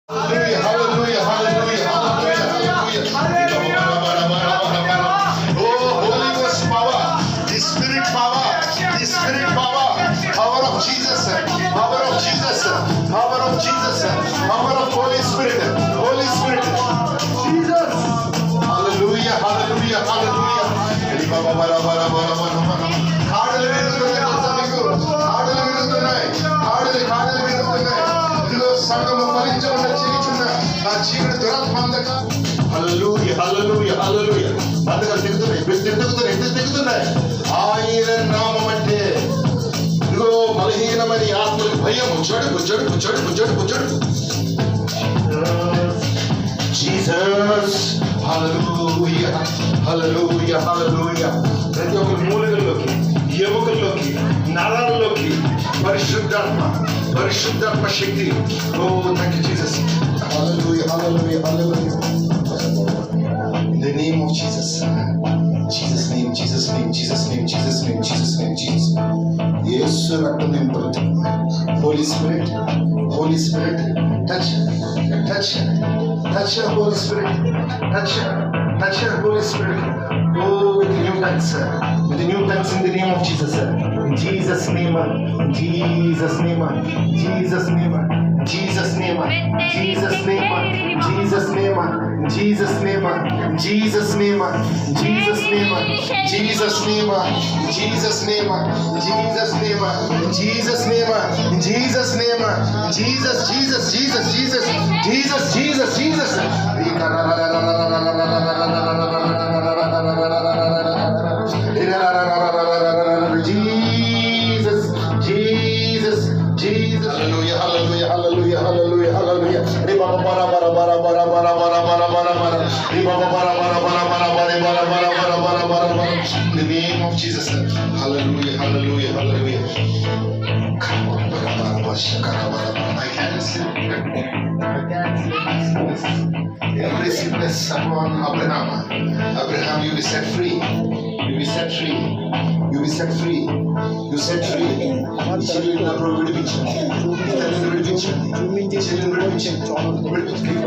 Hallelujah, hallelujah, hallelujah, hallelujah, hallelujah. Oh, Holy Ghost power, the Spirit power, the Spirit power, power of Jesus, power of Jesus, power of Jesus, power of Holy Spirit, Holy Spirit, Jesus. Hallelujah, hallelujah, hallelujah. కాడలు విరుగుతున్నాయి, కాడలు విరుగుతున్నాయి, కాడలు విరుగుతున్నాయి. ఇదిగో సంఘము ఫలించకుండా చిన్న ఆ చీకటి దురాత్మ అందక హల్లెలూయా హల్లెలూయా హల్లెలూయా అందగా తిరుగుతున్నాయి. ఆయన నామం అంటే ఇదిగో బలహీనమని ఆత్మలకు భయము చెడుపు చెడుపు చెడుపు చెడుపు చెడుపు. జీసస్ హల్లెలూయా హల్లెలూయా హల్లెలూయా. ప్రతి ఒక్క మూలలోకి, ఎముకల్లోకి, నరాల్లోకి పరిశుద్ధాత్మ శక్తి. Oh thank you Jesus. Hallelujah hallelujah hallelujah. In the name of Jesus. Jesus name, Jesus name, Jesus name, Jesus name, Jesus name, Jesus. యేసు రక్తం నింపబడి. Holy Spirit, Holy Spirit, touch Holy Spirit, touch Holy Spirit. Oh, with the new tongues, with the new tongues in the name of Jesus. In Jesus' name, in Jesus' name, Jesus' name, Jesus' name, Jesus' name, Jesus' name, Jesus' name, Jesus' name, Jesus' name, Jesus' name, Jesus' name, Jesus' name, Jesus' name, Jesus' name, Jesus, Jesus, Jesus, Jesus, Jesus, Jesus, Jesus. Jesus, Jesus, Jesus. Hallelujah, hallelujah, hallelujah, hallelujah, hallelujah. Riba bara bara bara bara bara bara bara bara bara. Riba bara bara bara bara bara bara bara bara bara bara bara. In the name of Jesus. Hallelujah, hallelujah, hallelujah. I can't sleep. Every sickness upon Abraham. Abraham, you be set free. You be set free. You be set free. You set free. Children are విడిపించండి. తల్లిని విడిపించండి. చెల్లిని విడిపించండి. విడిపించండి.